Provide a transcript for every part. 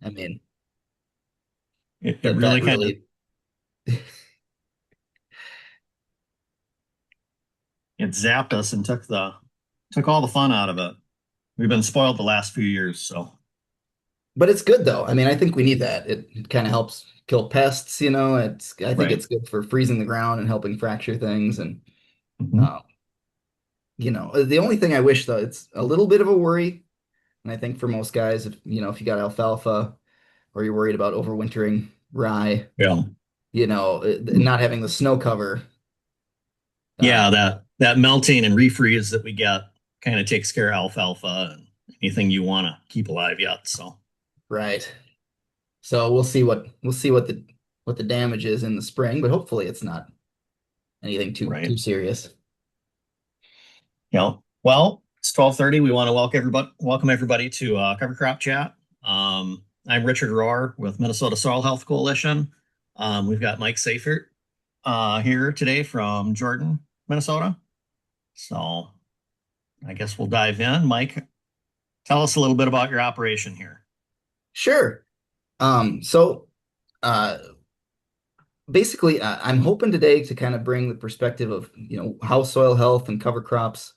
I mean, It that really kind of really, it zapped us and took all the fun out of it. We've been spoiled the last few years, so but it's good though. I mean, I think we need that. It kind of helps kill pests, you know. I think right. it's good for freezing the ground and helping fracture things. And Mhm. uh, the only thing I wish though, it's a little bit of a worry. And I think for most guys, if you got alfalfa or you're worried about overwintering rye, Yeah. not having the snow cover. Yeah, Uh, that melting and refreeze that we get kind of takes care of alfalfa and anything you want to keep alive yet. So, right. So we'll see what the damage is in the spring, but hopefully it's not anything too right. serious. Yeah. Well, it's 12:30. We want to welcome everybody to Cover Crop Chat. I'm Richard Rohr with Minnesota Soil Health Coalition. We've got Mike Seifert here today from Jordan, Minnesota. So I guess we'll dive in. Mike, tell us a little bit about your operation here. Sure. So uh, basically, I'm hoping today to kind of bring the perspective of how soil health and cover crops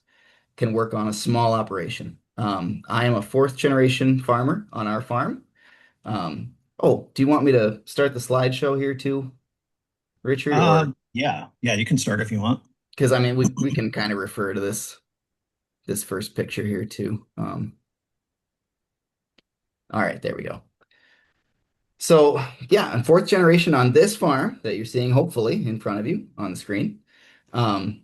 can work on a small operation. I am a fourth generation farmer on our farm. Oh, do you want me to start the slideshow here too, Richard? Or Yeah, you can start if you want. because I mean we can kind of refer to this first picture here too. All right, there we go. So yeah, I'm fourth generation on this farm that you're seeing hopefully in front of you on the screen. Um,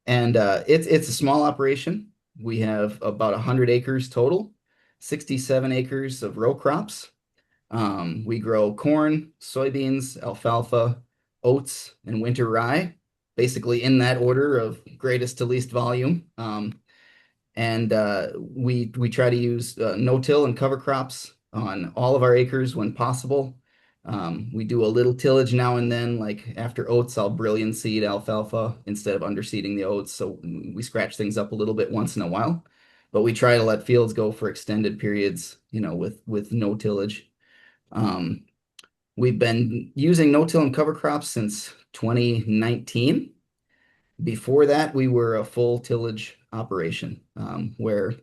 and it's a small operation. We have about 100 acres total, 67 acres of row crops. We grow corn, soybeans, alfalfa, oats, and winter rye, basically in that order of greatest to least volume. And we try to use no-till and cover crops on all of our acres when possible. We do a little tillage now and then, like after oats, I'll brilliant seed alfalfa instead of underseeding the oats. So we scratch things up a little bit once in a while, but we try to let fields go for extended periods, with no tillage. Um, we've been using no-till and cover crops since 2019. Before that, we were a full tillage operation, where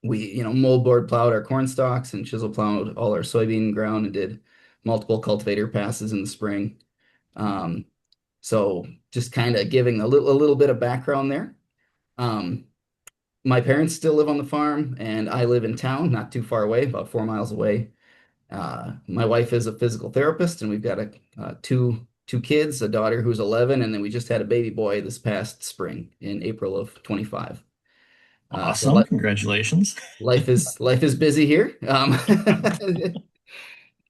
we, moldboard plowed our corn stalks and chisel plowed all our soybean ground and did multiple cultivator passes in the spring. Um, so just kind of giving a little bit of background there. Um, my parents still live on the farm, and I live in town, not too far away, about 4 miles away. My wife is a physical therapist, and we've got two kids, a daughter who's 11, and then we just had a baby boy this past spring in April of 25. So Awesome. Congratulations. life is busy here.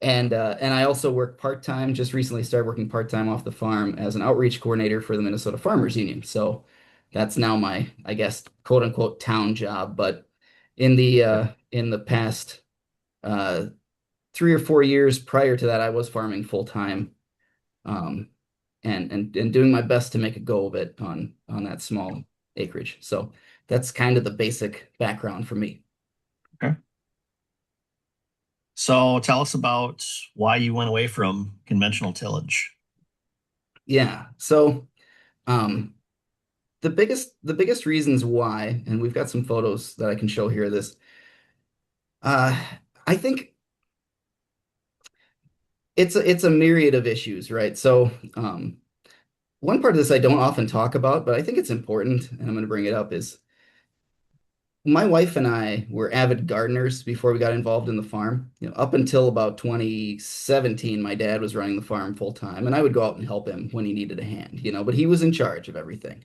And I also work part-time, just recently started working part-time off the farm as an outreach coordinator for the Minnesota Farmers Union. So that's now my, I guess, quote unquote town job. But in the past 3 or 4 years prior to that, I was farming full-time, um, and doing my best to make a go of it on that small acreage. So that's kind of the basic background for me. Okay. So tell us about why you went away from conventional tillage. Yeah. So um, the biggest reasons why, and we've got some photos that I can show here of this. Uh, I think it's a myriad of issues, right? So one part of this I don't often talk about, but I think it's important, and I'm going to bring it up, is my wife and I were avid gardeners before we got involved in the farm. Up until about 2017, my dad was running the farm full time, and I would go out and help him when he needed a hand, but he was in charge of everything.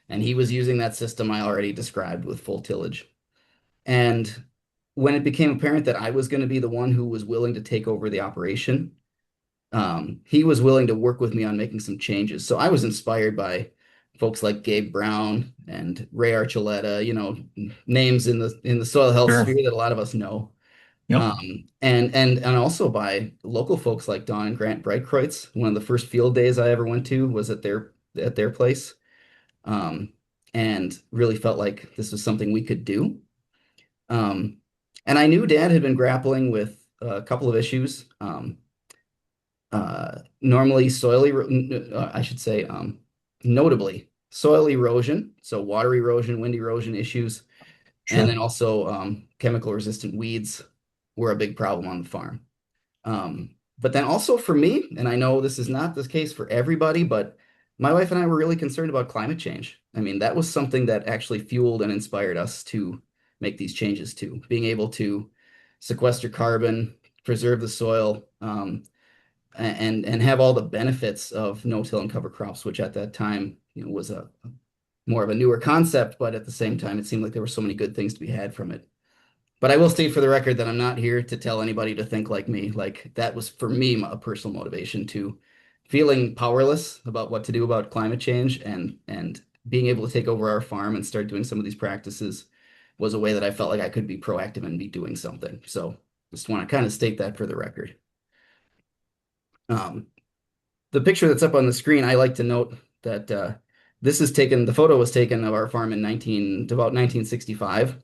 And he was using that system I already described with full tillage. And when it became apparent that I was going to be the one who was willing to take over the operation, he was willing to work with me on making some changes. So I was inspired by folks like Gabe Brown and Ray Archuleta, names in the soil health Sure. sphere that a lot of us know. Yep. And also by local folks like Don and Grant Breitkreutz. One of the first field days I ever went to was at their place, um, and really felt like this was something we could do. Um, and I knew Dad had been grappling with a couple of issues. Normally I should say, notably soil erosion, so water erosion, wind erosion issues, and Sure. then also chemical resistant weeds were a big problem on the farm. But then also for me, and I know this is not the case for everybody, but my wife and I were really concerned about climate change. I mean, that was something that actually fueled and inspired us to make these changes too, being able to sequester carbon, preserve the soil, and have all the benefits of no-till and cover crops, which at that time, was a more of a newer concept, but at the same time, it seemed like there were so many good things to be had from it. But I will state for the record that I'm not here to tell anybody to think like me. Like that was for me a personal motivation to feeling powerless about what to do about climate change and being able to take over our farm and start doing some of these practices was a way that I felt like I could be proactive and be doing something. So just want to kind of state that for the record. Um, the picture that's up on the screen, I like to note that this is taken, the photo was taken of our farm in about 1965.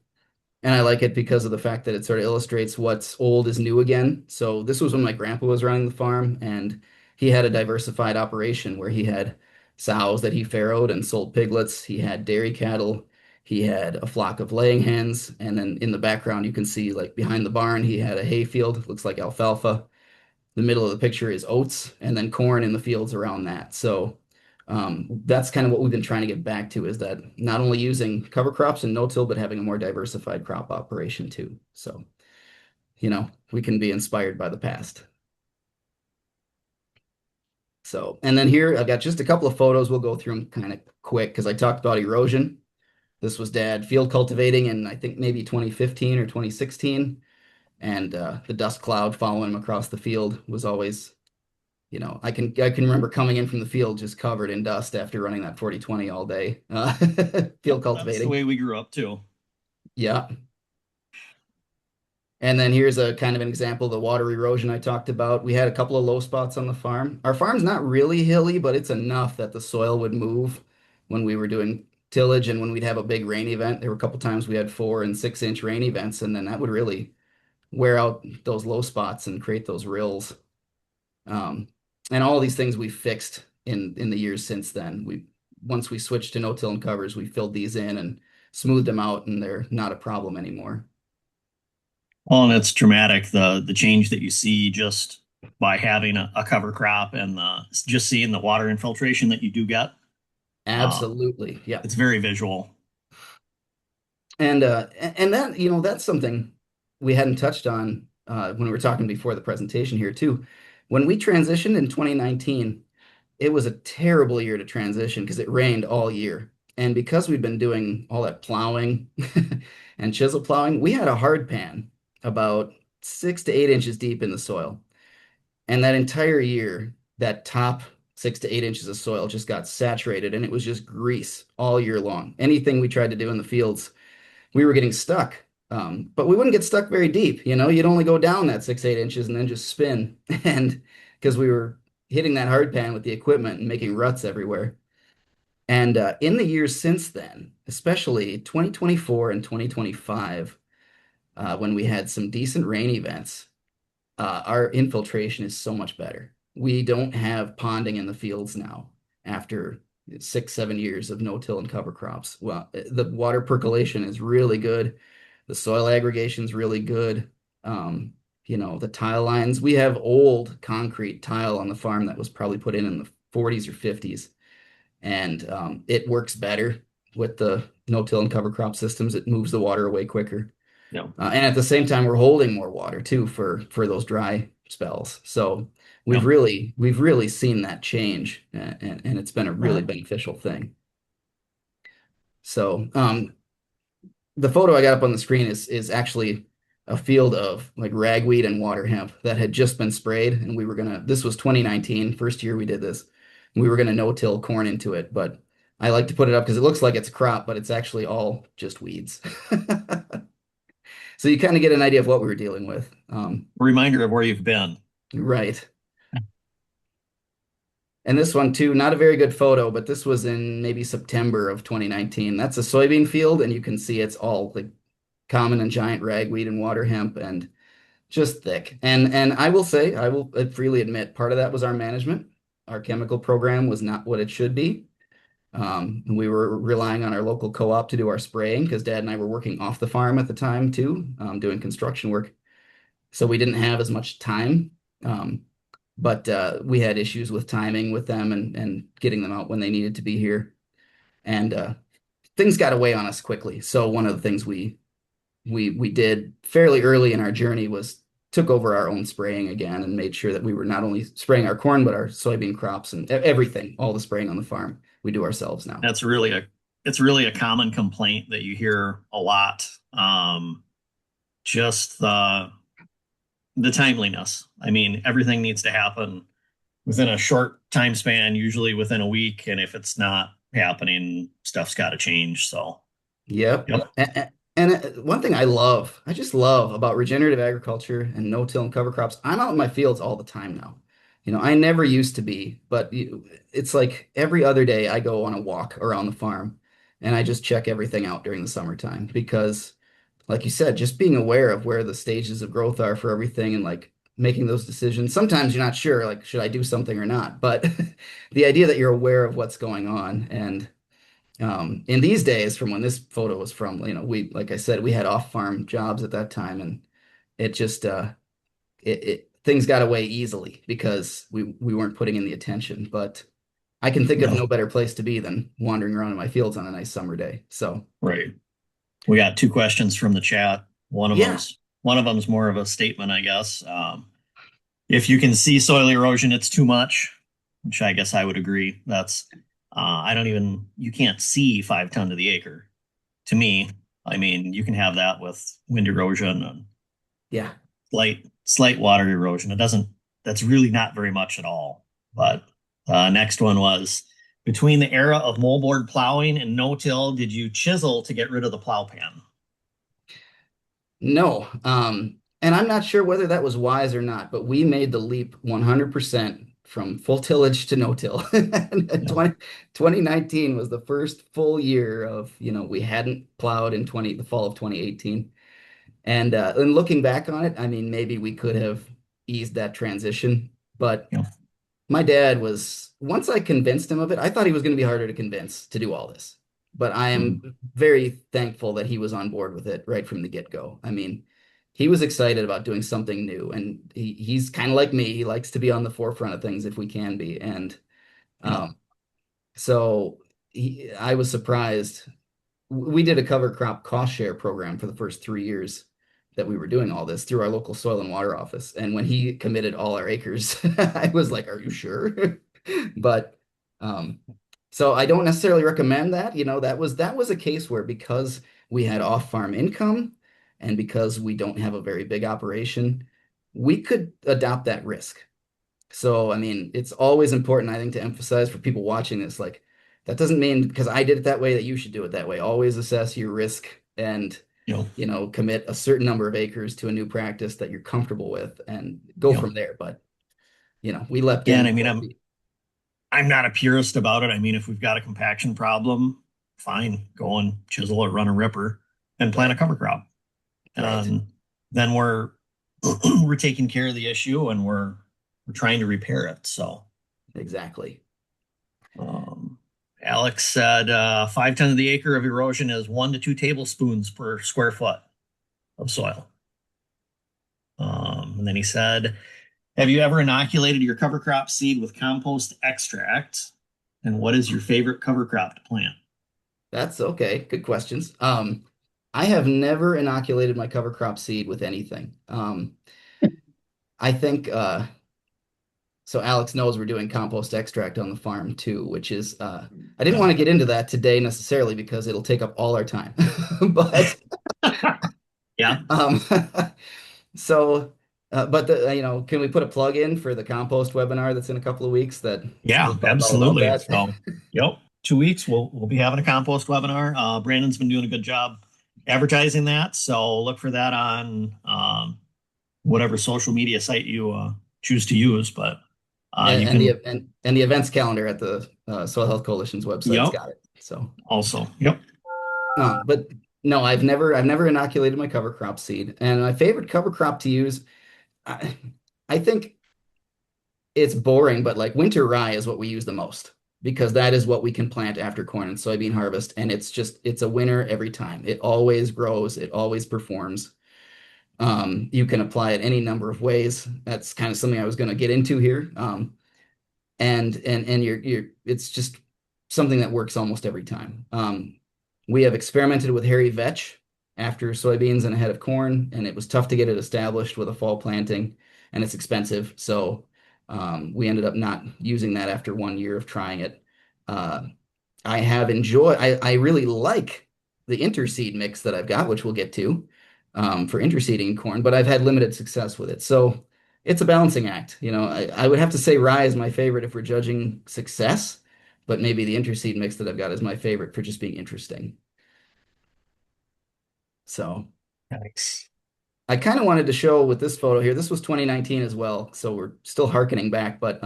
And I like it because of the fact that it sort of illustrates what's old is new again. So this was when my grandpa was running the farm, and he had a diversified operation where he had sows that he farrowed and sold piglets. He had dairy cattle. He had a flock of laying hens. And then in the background, you can see like behind the barn, he had a hay field, looks like alfalfa. The middle of the picture is oats and then corn in the fields around that. So that's kind of what we've been trying to get back to is that not only using cover crops and no-till, but having a more diversified crop operation too. So, we can be inspired by the past. So, and then here I've got just a couple of photos. We'll go through them kind of quick because I talked about erosion. This was Dad field cultivating in I think maybe 2015 or 2016. And the dust cloud following him across the field was always, I can remember coming in from the field just covered in dust after running that 40/20 all day, field Yep, that's the cultivating. way we grew up too. Yeah. And then here's a kind of an example of the water erosion I talked about. We had a couple of low spots on the farm. Our farm's not really hilly, but it's enough that the soil would move when we were doing tillage and when we'd have a big rain event. There were a couple times we had 4 and 6 inch rain events, and then that would really wear out those low spots and create those rills. Um, and all these things we fixed in the years since then. Once we switched to no-till and covers, we filled these in and smoothed them out, and they're not a problem anymore. Well, and it's dramatic the change that you see just by having a cover crop and just seeing the water infiltration that you do get. Absolutely. Yeah. It's very visual. And that, that's something we hadn't touched on when we were talking before the presentation here too. When we transitioned in 2019, it was a terrible year to transition because it rained all year. And because we've been doing all that plowing and chisel plowing, we had a hard pan about 6 to 8 inches deep in the soil. And that entire year, that top 6 to 8 inches of soil just got saturated and it was just grease all year long. Anything we tried to do in the fields, we were getting stuck. But we wouldn't get stuck very deep. You'd only go down that 6, 8 inches and then just spin. And because we were hitting that hard pan with the equipment and making ruts everywhere. And in the years since then, especially 2024 and 2025, when we had some decent rain events, our infiltration is so much better. We don't have ponding in the fields now after 6, 7 years of no-till and cover crops. Well, the water percolation is really good. The soil aggregation is really good. The tile lines, we have old concrete tile on the farm that was probably put in the 40s or 50s, and it works better with the no-till and cover crop systems. It moves the water away quicker. Yeah. And at the same time, we're holding more water too for those dry spells. So we've Yeah. really seen that change, and it's been a really beneficial thing. So the photo I got up on the screen is actually a field of like ragweed and water hemp that had just been sprayed, and this was 2019, first year we did this. We were gonna no-till corn into it, but I like to put it up because it looks like it's a crop, but it's actually all just weeds. So you kind of get an idea of what we were dealing with. Reminder of where you've been. Right. And this one too, not a very good photo, but this was in maybe September of 2019. That's a soybean field, and you can see it's all like common and giant ragweed and water hemp. And just thick. And I will say, I will freely admit, part of that was our management. Our chemical program was not what it should be. We were relying on our local co-op to do our spraying because Dad and I were working off the farm at the time too, doing construction work. So we didn't have as much time. Um, but we had issues with timing with them and getting them out when they needed to be here. And things got away on us quickly. So one of the things we did fairly early in our journey was took over our own spraying again and made sure that we were not only spraying our corn but our soybean crops and everything, all the spraying on the farm we do ourselves now. That's really a it's really a common complaint that you hear a lot. Just the timeliness. I mean, everything needs to happen within a short time span, usually within a week. And if it's not happening, stuff's got to change. So, Yep. yep. And one thing I just love about regenerative agriculture and no-till and cover crops, I'm out in my fields all the time now. I never used to be, but it's like every other day I go on a walk around the farm and I just check everything out during the summertime because, like you said, just being aware of where the stages of growth are for everything and like making those decisions. Sometimes you're not sure, like, should I do something or not? But the idea that you're aware of what's going on and in these days, from when this photo was from, like I said, we had off-farm jobs at that time, and it just things got away easily because we weren't putting in the attention. But I can think of No, no better place to be than wandering around in my fields on a nice summer day. So right. We got two questions from the chat. yeah, One of them's more of a statement, I guess. If you can see soil erosion, it's too much, which I guess I would agree. That's I don't even you can't see 5 ton to the acre. To me, I mean, you can have that with wind erosion and yeah. slight water erosion. It doesn't. That's really not very much at all. But next one was between the era of moldboard plowing and no-till, did you chisel to get rid of the plow pan? No. And I'm not sure whether that was wise or not, but we made the leap 100% from full tillage to no till. And Yeah. 2019 was the first full year of, we hadn't plowed in the fall of 2018. And looking back on it, I mean, maybe we could have eased that transition, but Yeah. my dad was, once I convinced him of it, I thought he was going to be harder to convince to do all this. But I Mhm. am very thankful that he was on board with it right from the get-go. I mean, he was excited about doing something new, and he's kind of like me. He likes to be on the forefront of things if we can be. And Yeah. um, so I was surprised. We did a cover crop cost share program for the first 3 years that we were doing all this through our local soil and water office. And when he committed all our acres, I was like, "Are you sure?" But um, so I don't necessarily recommend that. That was a case where because we had off-farm income and because we don't have a very big operation, we could adopt that risk. So, I mean, it's always important, I think, to emphasize for people watching this, like, that doesn't mean because I did it that way that you should do it that way. Always assess your risk and, You know, commit a certain number of acres to a new practice that you're comfortable with and go you know. from there. But, we leapt Again, in I mean, both I'm feet. I'm not a purist about it. I mean, if we've got a compaction problem, fine, go and chisel or run a ripper and plant a Right, cover crop. right. And then we're we're taking care of the issue and we're trying to repair it. So Exactly. um, Alex said 5 ton of the acre of erosion is 1 to 2 tablespoons per square foot of soil. And then he said, have you ever inoculated your cover crop seed with compost extract? And what is your favorite cover crop to plant? That's okay. Good questions. I have never inoculated my cover crop seed with anything. I think so Alex knows we're doing compost extract on the farm too, which is I didn't Yeah. want to get into that today necessarily because it'll take up all our time. But Yeah. um so but can we put a plug in for the compost webinar that's in a couple of weeks that Yeah, we'll talk all about absolutely. that? So, yep, 2 weeks we'll be having a compost webinar. Brandon's been doing a good job advertising that, so look for that on whatever social media site you choose to use. But And, you and the can, and the events calendar at the Soil Health Coalition's website's yep, got it. So also, yep, but no, I've never inoculated my cover crop seed. And my favorite cover crop to use, I, I think it's boring, but like winter rye is what we use the most because that is what we can plant after corn and soybean harvest. And it's a winner every time. It always grows, it always performs. You can apply it any number of ways. That's kind of something I was going to get into here. And you're it's just something that works almost every time. We have experimented with hairy vetch after soybeans and ahead of corn, and it was tough to get it established with a fall planting, and it's expensive. So we ended up not using that after 1 year of trying it. Uh, I really like the interseed mix that I've got, which we'll get to for interseeding corn, but I've had limited success with it. So it's a balancing act. I would have to say rye is my favorite if we're judging success, but maybe the interseed mix that I've got is my favorite for just being interesting. So Nice. I kind of wanted to show with this photo here, this was 2019 as well, so we're still harkening back, but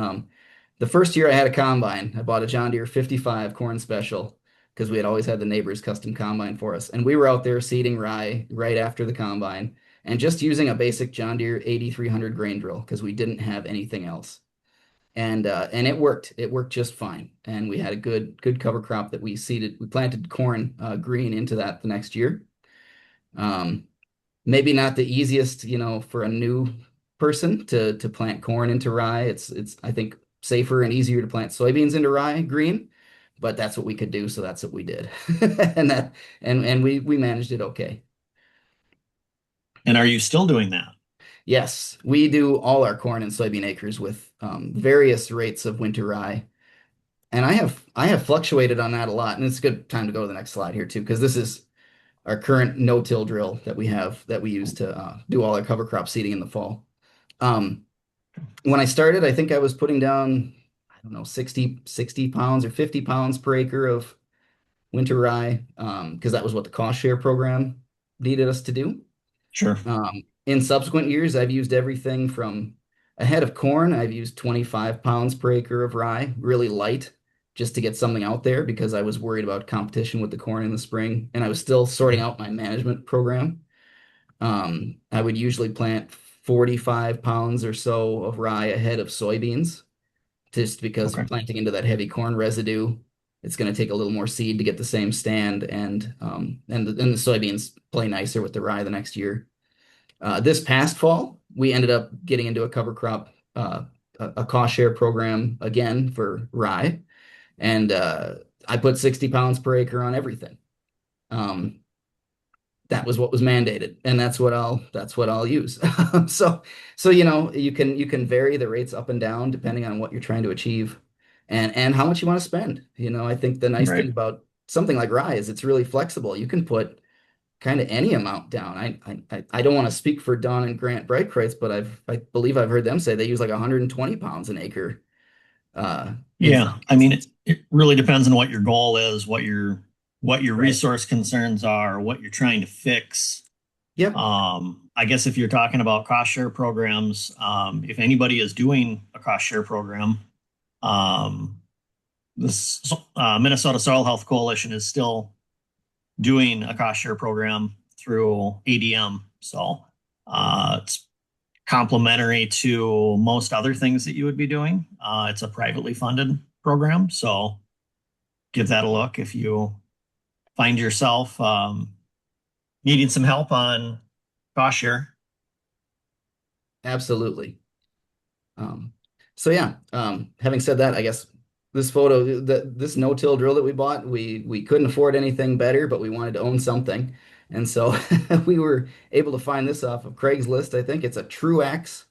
the first year I had a combine, I bought a John Deere 55 corn special because we had always had the neighbor's custom combine for us. And we were out there seeding rye right after the combine and just using a basic John Deere 8300 grain drill because we didn't have anything else. And it worked. It worked just fine. And we had a good cover crop that we seeded. We planted corn green into that the next year. Um, Maybe not the easiest, for a new person to plant corn into rye. It's I think safer and easier to plant soybeans into rye green, but that's what we could do, so that's what we did. And that and we managed it okay. And are you still doing that? Yes, we do all our corn and soybean acres with various rates of winter rye. And I have fluctuated on that a lot, and it's a good time to go to the next slide here too, because this is our current no-till drill that we have that we use to do all our cover crop seeding in the fall. Um, when I started, I think I was putting down, I don't know, 60 pounds or 50 pounds per acre of winter rye, because that was what the cost share program needed us to do. Sure. In subsequent years, I've used everything from a head of corn, I've used 25 pounds per acre of rye, really light, just to get something out there because I was worried about competition with the corn in the spring, and I was still sorting out my management program. I would usually plant 45 pounds or so of rye ahead of soybeans, just because Okay. planting into that heavy corn residue, it's going to take a little more seed to get the same stand, and the soybeans play nicer with the rye the next year. This past fall, we ended up getting into a cover crop, a cost share program again for rye, and I put 60 pounds per acre on everything. Um, that was what was mandated, and that's what I'll use. So you can vary the rates up and down depending on what you're trying to achieve, and how much you want to spend. I think the nice thing Right. about something like rye is it's really flexible. You can put kind of any amount down. I don't want to speak for Don and Grant Breitkreuz, but I believe I've heard them say they use like 120 pounds an acre in some Yeah. I mean, cases. it really depends on what your goal is, what your Right. resource concerns are, what you're trying to fix. Yep. I guess if you're talking about cost share programs, if anybody is doing a cost share program, um, this Minnesota Soil Health Coalition is still doing a cost share program through ADM. So it's complementary to most other things that you would be doing. It's a privately funded program. So give that a look if you find yourself needing some help on cost share. Absolutely. Um, so yeah, having said that, I guess this no-till drill that we bought, we couldn't afford anything better, but we wanted to own something. And so we were able to find this off of Craigslist. I think it's a Truax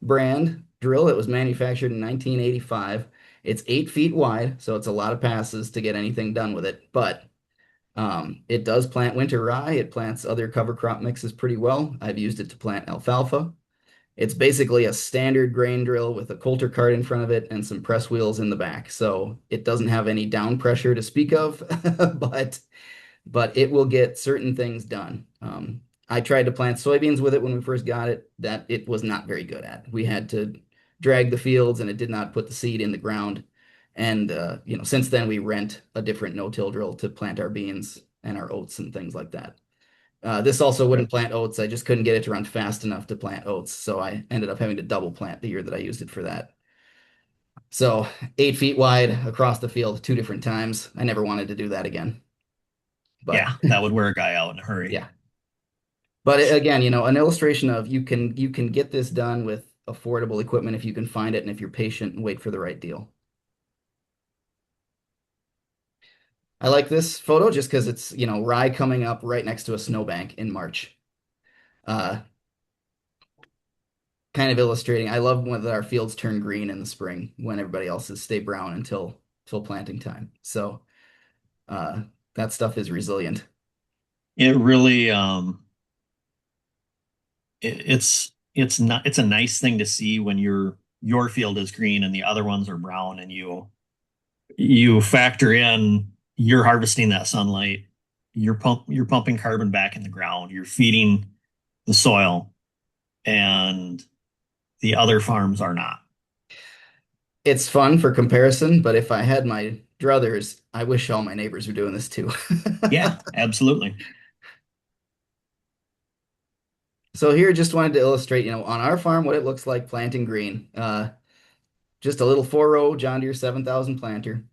brand drill that was manufactured in 1985. It's 8 feet wide, so it's a lot of passes to get anything done with it. But it does plant winter rye. It plants other cover crop mixes pretty well. I've used it to plant alfalfa. It's basically a standard grain drill with a coulter cart in front of it and some press wheels in the back. So it doesn't have any down pressure to speak of, but it will get certain things done. I tried to plant soybeans with it when we first got it, that it was not very good at. We had to drag the fields and it did not put the seed in the ground. And since then we rent a different no-till drill to plant our beans and our oats and things like that. This also Okay. wouldn't plant oats. I just couldn't get it to run fast enough to plant oats, so I ended up having to double plant the year that I used it for that. So 8 feet wide across the field 2 different times. I never wanted to do that again. But Yeah, that would wear a guy out in a hurry. yeah. But again, an illustration of you can get this done with affordable equipment if you can find it and if you're patient and wait for the right deal. I like this photo just because it's, rye coming up right next to a snowbank in March. Uh, kind of illustrating. I love when our fields turn green in the spring when everybody else's stay brown until planting time. So uh, that stuff is resilient. It really it's not it's a nice thing to see when your field is green and the other ones are brown, and you factor in you're harvesting that sunlight, you're pumping carbon back in the ground, you're feeding the soil, and the other farms are not. It's fun for comparison, but if I had my druthers, I wish all my neighbors were doing this too. Yeah, absolutely. So here, just wanted to illustrate, on our farm, what it looks like planting green. Just a little 4-row John Deere 7000 planter.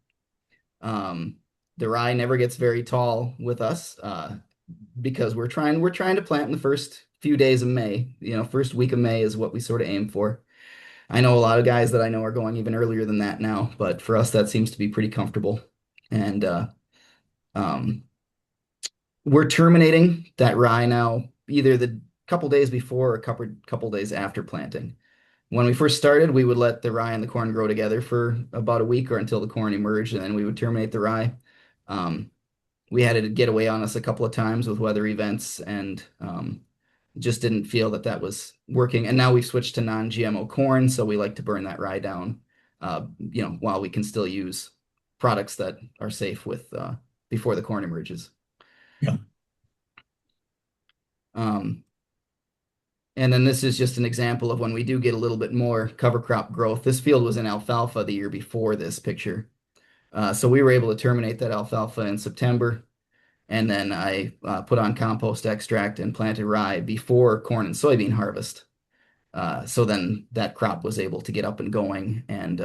Um, the rye never gets very tall with us because we're trying to plant in the first few days of May. First week of May is what we sort of aim for. I know a lot of guys that I know are going even earlier than that now, but for us, that seems to be pretty comfortable. And um, we're terminating that rye now, either the couple days before or a couple days after planting. When we first started, we would let the rye and the corn grow together for about a week or until the corn emerged, and then we would terminate the rye. Um, we had it get away on us a couple of times with weather events and just didn't feel that that was working. And now we've switched to non-GMO corn, so we like to burn that rye down, while we can still use products that are safe with before the corn emerges. Yeah. Um, and then this is just an example of when we do get a little bit more cover crop growth. This field was in alfalfa the year before this picture. So we were able to terminate that alfalfa in September. And then I put on compost extract and planted rye before corn and soybean harvest. So then that crop was able to get up and going and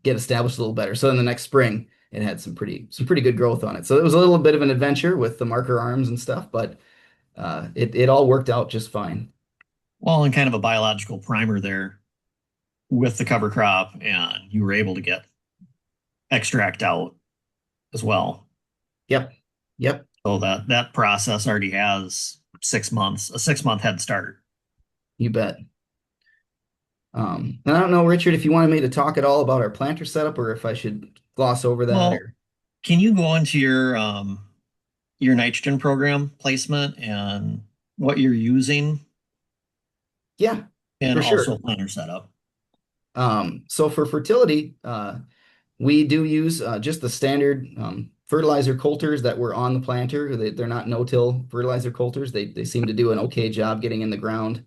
get established a little better. So in the next spring, it had some pretty good growth on it. So it was a little bit of an adventure with the marker arms and stuff, but it all worked out just fine. Well, and kind of a biological primer there with the cover crop, and you were able to get extract out as well. Yep. Yep. So that process already has 6 months, a 6 month head start. You bet. And I don't know, Richard, if you wanted me to talk at all about our planter setup or if I should gloss over that Well, or can you go into your nitrogen program placement and what you're using, yeah, and for also sure. planter setup? So for fertility, we do use just the standard fertilizer coulters that were on the planter. They're not no-till fertilizer coulters. They seem to do an okay job getting in the ground.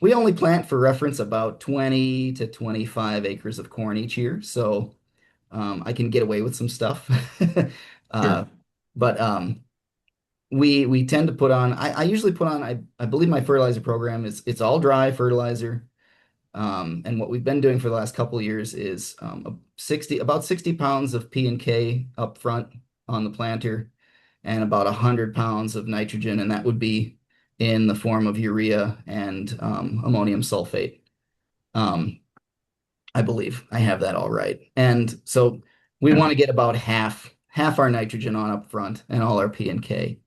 We only plant for reference about 20 to 25 acres of corn each year, so I can get away with some stuff. Sure. uh, but we tend to put on. I usually put on. I believe my fertilizer program is it's all dry fertilizer. And what we've been doing for the last couple of years is about 60 pounds of P and K up front on the planter and about 100 pounds of nitrogen, and that would be in the form of urea and ammonium sulfate. Um, I believe I have that all right. And so we want to get about half our nitrogen on up front and all our P and K.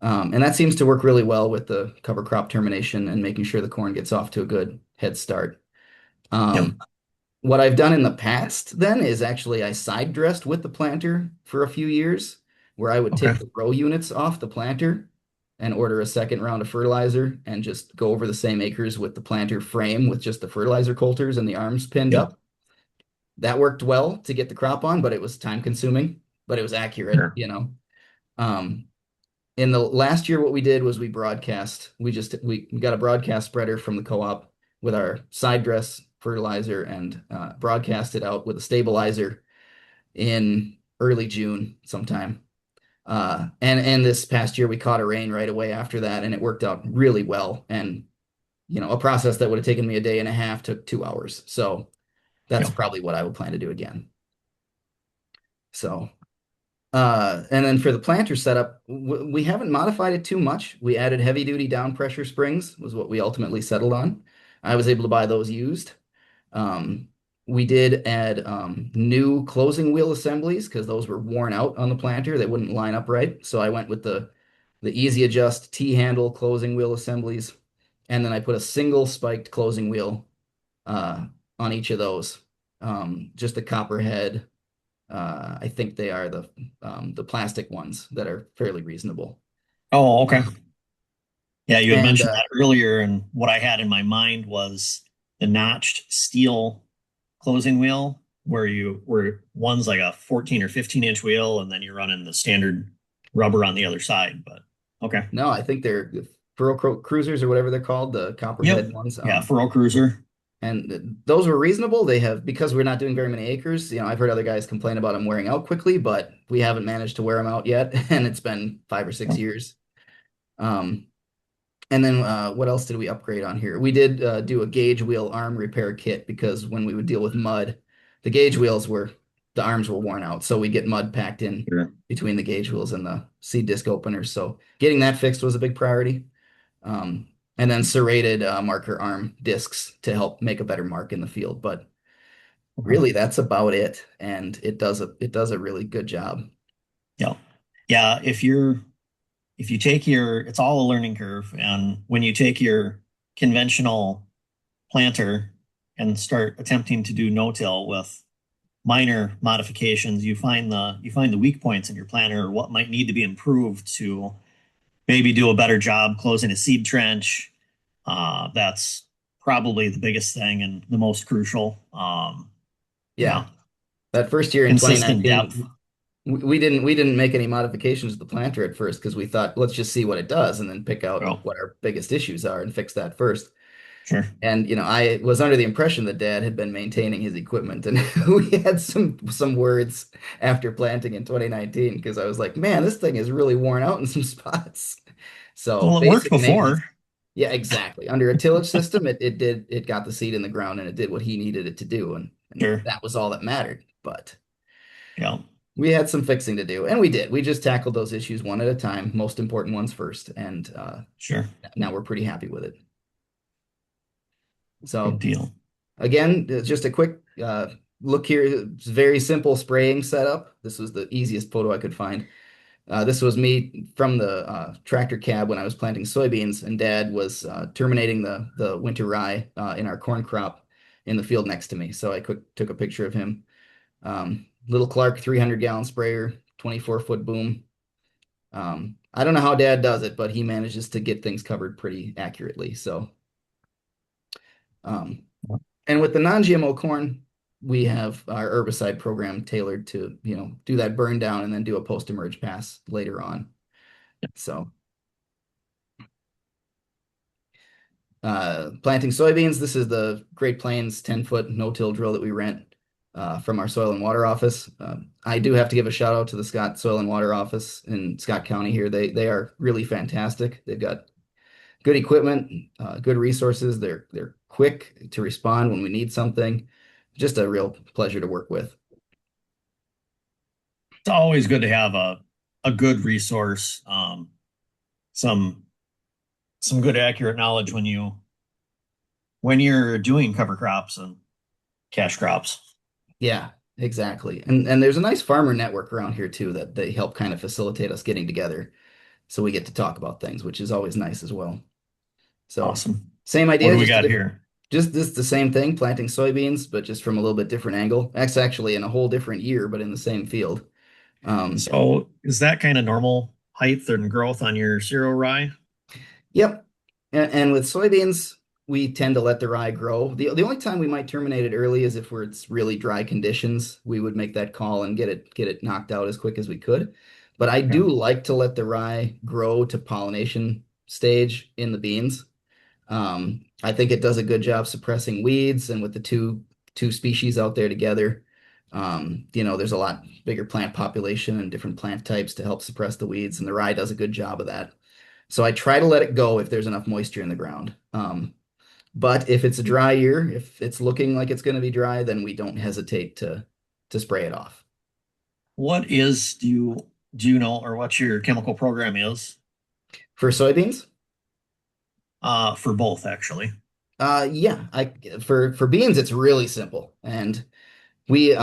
And that seems to work really well with the cover crop termination and making sure the corn gets off to a good head start. Yep. Um, what I've done in the past then is actually I side dressed with the planter for a few years, where I would Okay. take the row units off the planter and order a second round of fertilizer and just go over the same acres with the planter frame with just the fertilizer coulters and the arms pinned Yep. up. That worked well to get the crop on, but it was time consuming, but it was accurate, Sure. Um, in the last year, what we did was we broadcast. We got a broadcast spreader from the co-op with our side dress fertilizer and broadcast it out with a stabilizer in early June sometime. And this past year we caught a rain right away after that, and it worked out really well. And a process that would have taken me a day and a half took 2 hours. So that's Yeah. probably what I would plan to do again. So, and then for the planter setup, we haven't modified it too much. We added heavy duty down pressure springs was what we ultimately settled on. I was able to buy those used. Um, we did add new closing wheel assemblies because those were worn out on the planter. They wouldn't line up right. So I went with the easy adjust T-handle closing wheel assemblies. And then I put a single spiked closing wheel on each of those. Just a copper head. I think they are the plastic ones that are fairly reasonable. Oh, okay. Um, Yeah, you had and mentioned that earlier, and what I had in my mind was the notched steel closing wheel, where one's like a 14 or 15-inch wheel, and then you're running the standard rubber on the other side. But okay. no, I think they're cruisers or whatever they're called, the Yep. copperhead ones. Yeah, Furrow Cruiser. And those were reasonable. They have, because we're not doing very many acres, I've heard other guys complain about them wearing out quickly, but we haven't managed to wear them out yet, and it's been 5 or 6 years. Um, and then what else did we upgrade on here? We did do a gauge wheel arm repair kit because when we would deal with mud, the gauge wheels were the arms were worn out, so we get mud packed in Sure. between the gauge wheels and the seed disc openers. So getting that fixed was a big priority. Um, and then serrated marker arm discs to help make a better mark in the field. But Okay. really, that's about it, and it does a really good job. Yeah. Yeah. If you take your, it's all a learning curve. And when you take your conventional planter and start attempting to do no-till with minor modifications, you find the weak points in your planter or what might need to be improved to maybe do a better job closing a seed trench. That's probably the biggest thing and the most crucial. Yeah, Yeah, that first year in consistent depth. 2019, we didn't make any modifications to the planter at first because we thought let's just see what it does and then pick out Oh, what our biggest issues are and fix that first. sure. And I was under the impression that Dad had been maintaining his equipment, and we had some words after planting in 2019 because I was like, man, this thing is really worn out in some spots. So Well, it worked basic maintenance. before. Yeah, exactly. Under a tillage system, it got the seed in the ground and it did what he needed it to do, and Sure. that was all that mattered. But Yeah, we had some fixing to do, and we did. We just tackled those issues one at a time, most important ones first, and sure. now we're pretty happy with it. Good So deal. again, just a quick look here. It's a very simple spraying setup. This was the easiest photo I could find. This was me from the tractor cab when I was planting soybeans, and Dad was terminating the winter rye in our corn crop in the field next to me. So I took a picture of him. Little Clark 300-gallon sprayer, 24-foot boom. I don't know how Dad does it, but he manages to get things covered pretty accurately. So, um, and with the non-GMO corn, we have our herbicide program tailored to, do that burn down and then do a post-emerge pass later on. So, planting soybeans, this is the Great Plains 10-foot no-till drill that we rent from our soil and water office. I do have to give a shout out to the Scott Soil and Water Office in Scott County here. They are really fantastic. They've got good equipment, good resources. They're quick to respond when we need something. Just a real pleasure to work with. It's always good to have a good resource, some some good accurate knowledge when you're doing cover crops and cash crops. Yeah, exactly. And there's a nice farmer network around here too that they help kind of facilitate us getting together so we get to talk about things, which is always nice as well. So Awesome. same What idea, do we just a got different, here? just this the same thing, planting soybeans, but just from a little bit different angle. That's actually in a whole different year, but in the same field. Um, So is that kind of normal height and growth on your cereal rye? Yep. And with soybeans, we tend to let the rye grow. The only time we might terminate it early is if it's really dry conditions. We would make that call and get it knocked out as quick as we could. But I Yeah. do like to let the rye grow to pollination stage in the beans. I think it does a good job suppressing weeds, and with the two species out there together, There's a lot bigger plant population and different plant types to help suppress the weeds, and the rye does a good job of that. So I try to let it go if there's enough moisture in the ground. But if it's a dry year, if it's looking like it's going to be dry, then we don't hesitate to spray it off. What is do you know or what your chemical program is? For soybeans, For both actually. yeah, I for beans it's really simple. And we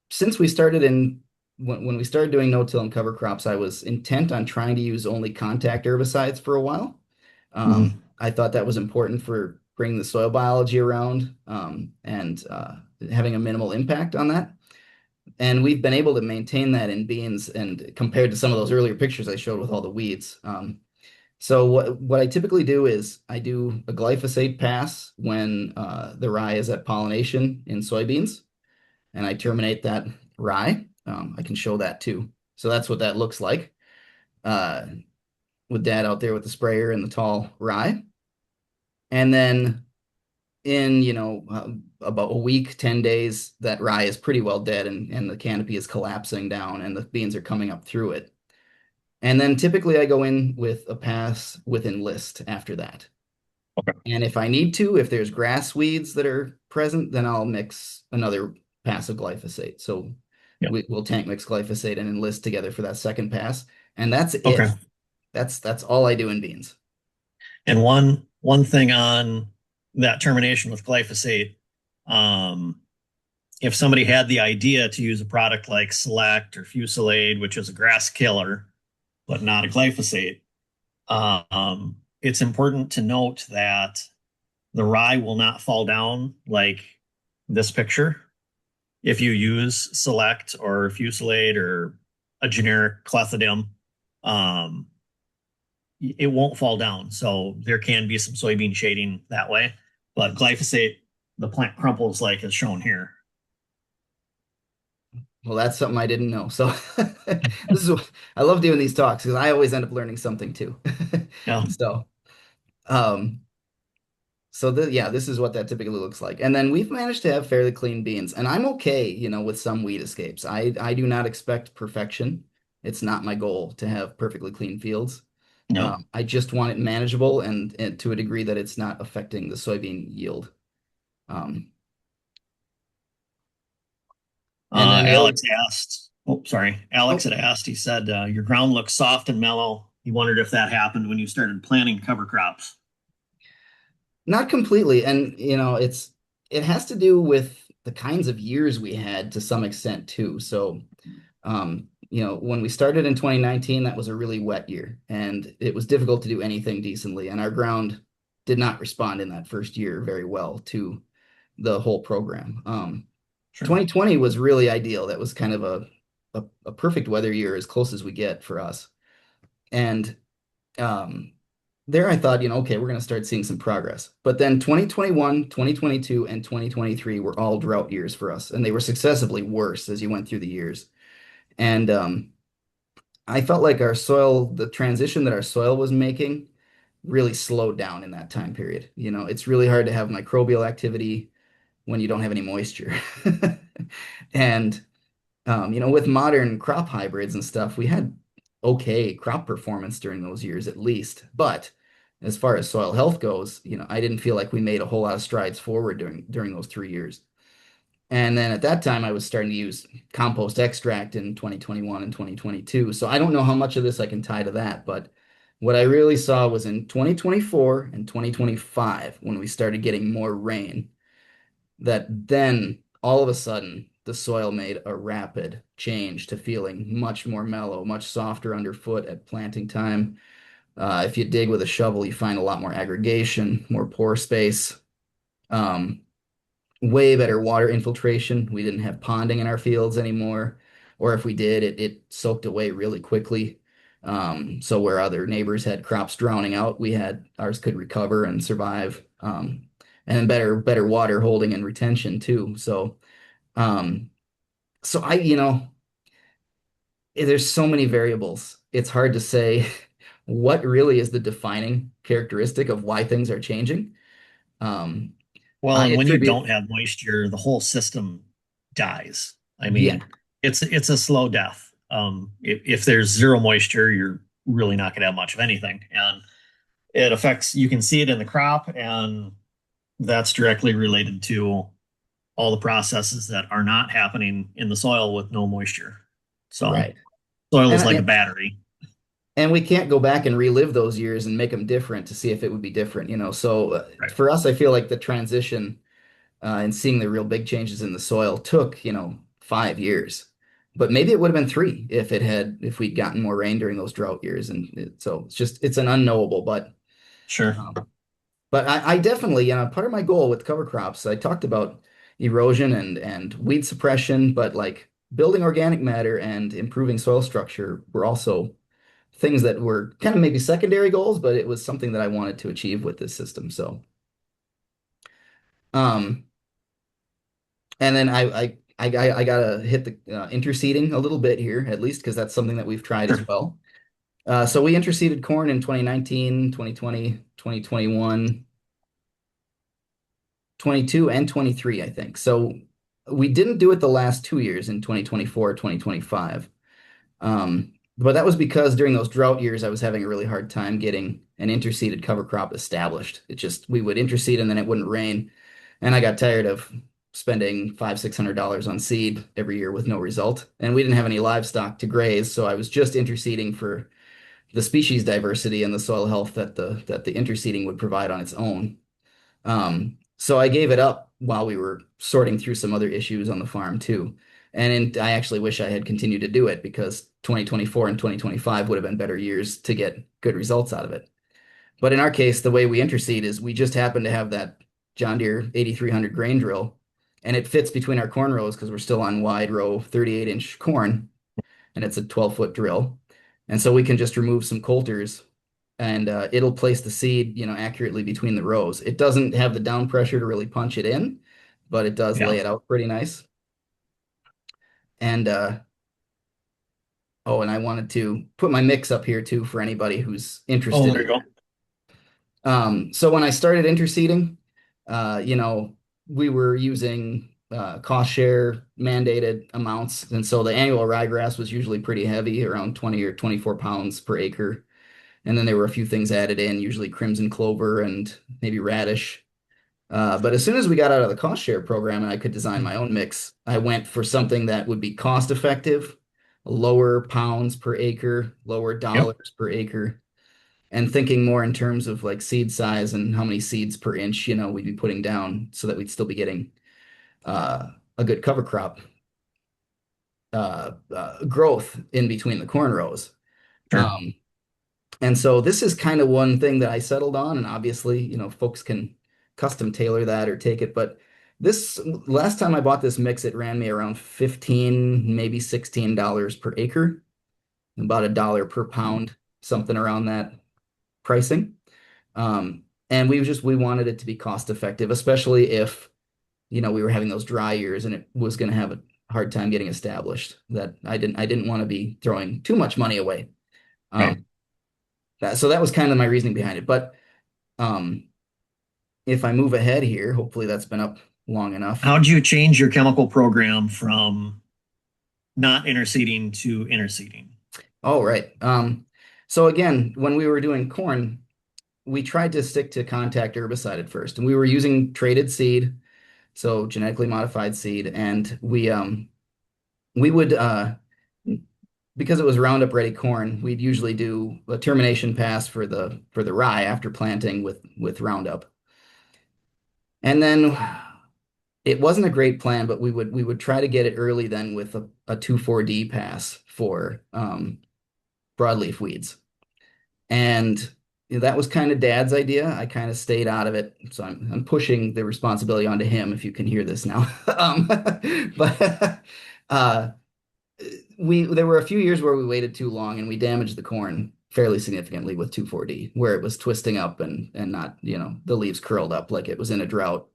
since we started in when we started doing no-till and cover crops, I was intent on trying to use only contact herbicides for a while. Mhm. I thought that was important for bringing the soil biology around and having a minimal impact on that. And we've been able to maintain that in beans and compared to some of those earlier pictures I showed with all the weeds. So what I typically do is I do a glyphosate pass when the rye is at pollination in soybeans, and I terminate that rye. I can show that too. So that's what that looks like uh, with Dad out there with the sprayer and the tall rye. And then in, about a week, 10 days, that rye is pretty well dead and the canopy is collapsing down and the beans are coming up through it. And then typically I go in with a pass with enlist after that. Okay. And if I need to, if there's grass weeds that are present, then I'll mix another pass of glyphosate. So Yeah. we'll tank mix glyphosate and enlist together for that second pass. And that's Okay. it. That's all I do in beans. And one thing on that termination with glyphosate, um, if somebody had the idea to use a product like Select or Fusilade, which is a grass killer, but not a glyphosate, it's important to note that the rye will not fall down like this picture if you use Select or Fusilade or a generic clethodim. Um, it won't fall down. So there can be some soybean shading that way. But glyphosate, the plant crumples like is shown here. Well, that's something I didn't know. So I love doing these talks because I always end up learning something too. Yeah. So um yeah, this is what that typically looks like. And then we've managed to have fairly clean beans, and I'm okay, with some weed escapes. I do not expect perfection. It's not my goal to have perfectly clean fields. No. I just want it manageable and to a degree that it's not affecting the soybean yield. Um, and then Alex asked, oh, sorry. Alex oh, had asked, he said, your ground looks soft and mellow. He wondered if that happened when you started planting cover crops. not completely. And it has to do with the kinds of years we had to some extent too. So when we started in 2019, that was a really wet year, and it was difficult to do anything decently. And our ground did not respond in that first year very well to the whole program. Sure. 2020 was really ideal. That was kind of a perfect weather year, as close as we get for us. And um, there I thought, okay, we're going to start seeing some progress. But then 2021, 2022, and 2023 were all drought years for us, and they were successively worse as you went through the years. And I felt like the transition that our soil was making really slowed down in that time period. It's really hard to have microbial activity when you don't have any moisture. And with modern crop hybrids and stuff, we had okay crop performance during those years at least. But as far as soil health goes, I didn't feel like we made a whole lot of strides forward during those 3 years. And then at that time, I was starting to use compost extract in 2021 and 2022. So I don't know how much of this I can tie to that, but what I really saw was in 2024 and 2025, when we started getting more rain, that then all of a sudden the soil made a rapid change to feeling much more mellow, much softer underfoot at planting time. If you dig with a shovel, you find a lot more aggregation, more pore space. Um, Way better water infiltration. We didn't have ponding in our fields anymore, or if we did, it soaked away really quickly. So where other neighbors had crops drowning out, we had ours could recover and survive. And then better water holding and retention too. Um, so there's so many variables. It's hard to say what really is the defining characteristic of why things are changing. Um, Well, I and when you attribute don't have moisture, the whole system dies. I Yeah, mean, it's a slow death. If there's zero moisture, you're really not going to have much of anything, and it affects. You can see it in the crop, and that's directly related to all the processes that are not happening in the soil with no moisture. So right. soil is like a And battery. and we can't go back and relive those years and make them different to see if it would be different, you know. So Right. for us, I feel like the transition and seeing the real big changes in the soil took, you know, 5 years. But maybe it would have been three if we'd gotten more rain during those drought years. So it's an unknowable. Sure. Um, but I definitely, you know, part of my goal with cover crops, I talked about erosion and weed suppression, but like building organic matter and improving soil structure were also things that were kind of maybe secondary goals, but it was something that I wanted to achieve with this system. Um, and then I gotta hit the interseeding a little bit here, at least because that's something that we've tried as Sure. well. So we interseeded corn in 2019, 2020, 2021, 22, and 23, I think. So we didn't do it the last 2 years in 2024, 2025. But that was because during those drought years, I was having a really hard time getting an interseeded cover crop established. We would interseed and then it wouldn't rain. And I got tired of spending $600 on seed every year with no result. And we didn't have any livestock to graze, so I was just interseeding for the species diversity and the soil health that the interseeding would provide on its own. So I gave it up while we were sorting through some other issues on the farm too. I actually wish I had continued to do it because 2024 and 2025 would have been better years to get good results out of it. But in our case, the way we interseed is we just happen to have that John Deere 8300 grain drill, and it fits between our corn rows because we're still on wide row 38-inch corn, and it's a 12-foot drill. And so we can just remove some coulters and it'll place the seed, you know, accurately between the rows. It doesn't have the down pressure to really punch it in, but it does Yeah. lay it out pretty nice. And oh, and I wanted to put my mix up here too for anybody who's Oh, interested there in you go. that. So when I started interseeding, you know, we were using cost share mandated amounts, and so the annual ryegrass was usually pretty heavy, around 20 or 24 pounds per acre. And then there were a few things added in, usually crimson clover and maybe radish. But as soon as we got out of the cost share program and I could design my own mix, I went for something that would be cost effective, lower pounds per acre, lower Yep. dollars per acre, and thinking more in terms of like seed size and how many seeds per inch, you know, we'd be putting down so that we'd still be getting a good cover crop growth in between the corn rows. Sure. Um, And so this is kind of one thing that I settled on, and obviously, you know, folks can custom tailor that or take it. But this last time I bought this mix, it ran me around 15, maybe $16 per acre, about $1 per pound, something around that pricing. And we wanted it to be cost effective, especially if, you know, we were having those dry years and it was going to have a hard time getting established. That I didn't want to be throwing too much money away. Right. Um, so that was kind of my reasoning behind it. But Um, if I move ahead here, hopefully that's been up long enough. How would you change your chemical program from not interseeding to interseeding? Oh, right. So again, when we were doing corn, we tried to stick to contact herbicide at first, and we were using traded seed, so genetically modified seed, and we would because it was Roundup Ready corn, we'd usually do a termination pass for the rye after planting with Roundup. And then it wasn't a great plan, but we would try to get it early then with a 2,4-D pass for broadleaf weeds. And that was kind of Dad's idea. I kind of stayed out of it. So I'm pushing the responsibility onto him if you can hear this now. But uh, there were a few years where we waited too long and we damaged the corn fairly significantly with 2,4-D, where it was twisting up and not, you know, the leaves curled up like it was in a drought.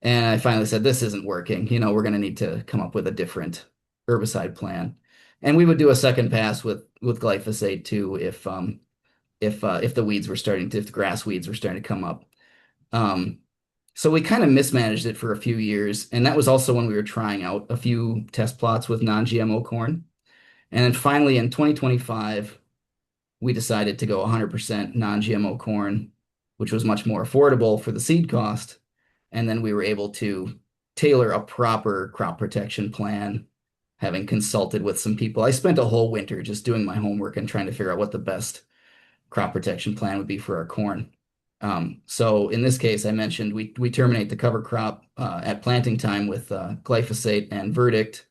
And I finally said, this isn't working. You know, we're going to need to come up with a different herbicide plan. And we would do a second pass with glyphosate too if the weeds were starting to, if the grass weeds were starting to come up. Um, So we kind of mismanaged it for a few years, and that was also when we were trying out a few test plots with non-GMO corn. And then finally in 2025, we decided to go 100% non-GMO corn, which was much more affordable for the seed cost. And then we were able to tailor a proper crop protection plan, having consulted with some people. I spent a whole winter just doing my homework and trying to figure out what the best crop protection plan would be for our corn. So in this case, I mentioned we terminate the cover crop at planting time with glyphosate and verdict,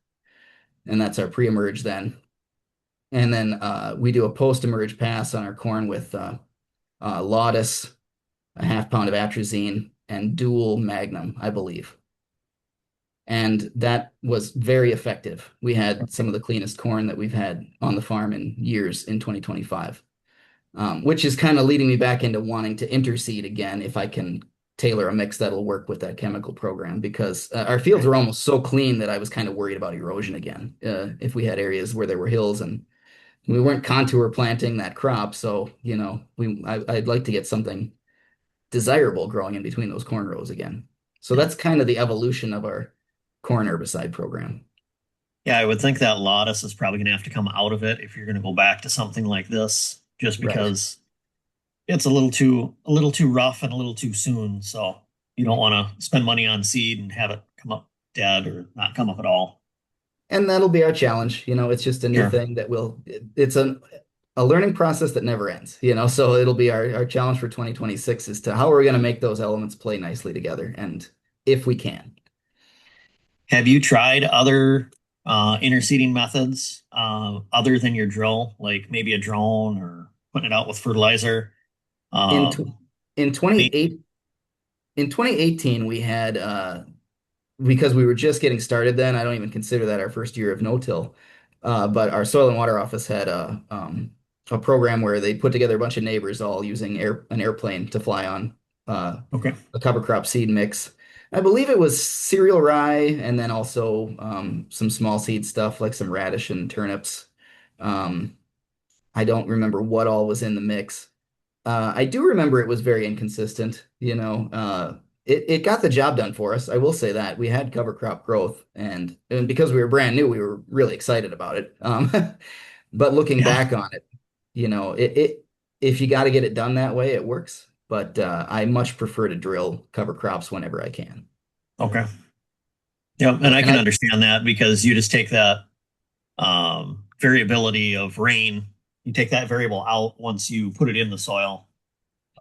and that's our pre-emerge then. And then we do a post-emerge pass on our corn with Lotus, a half pound of atrazine, and dual magnum, I believe. And that was very effective. We had some of the cleanest corn that we've had on the farm in years in 2025, which is kind of leading me back into wanting to interseed again if I can tailor a mix that'll work with that chemical program because our fields were almost so clean that I was kind of worried about erosion again if we had areas where there were hills and we weren't contour planting that crop. So, I'd like to get something desirable growing in between those corn rows again. So Yeah. that's kind of the evolution of our corn herbicide program. Yeah, I would think that Lotus is probably going to have to come out of it if you're going to go back to something like this, just Right. because it's a little too rough and a little too soon. So you don't want to spend money on seed and have it come up dead or not come up at all. And that'll be our challenge. It's just a new Sure. thing that it's a learning process that never ends. So it'll be our challenge for 2026 is to how are we going to make those elements play nicely together and if we can. Have you tried other interseeding methods other than your drill, like maybe a drone or putting it out with fertilizer? In tw Um, in Maybe, 28 in 2018 we had because we were just getting started then, I don't even consider that our first year of no-till. But our soil and water office had a program where they put together a bunch of neighbors all using an airplane to fly on uh, okay. a cover crop seed mix. I believe it was cereal rye and then also some small seed stuff like some radish and turnips. Um, I don't remember what all was in the mix. I do remember it was very inconsistent. It got the job done for us. I will say that we had cover crop growth, and because we were brand new, we were really excited about it. But looking Yeah. back on it, it if you got to get it done that way, it works. But I much prefer to drill cover crops whenever I can. Okay. Yeah, and I And can I understand that because you just take that variability of rain, you take that variable out once you put it in the soil.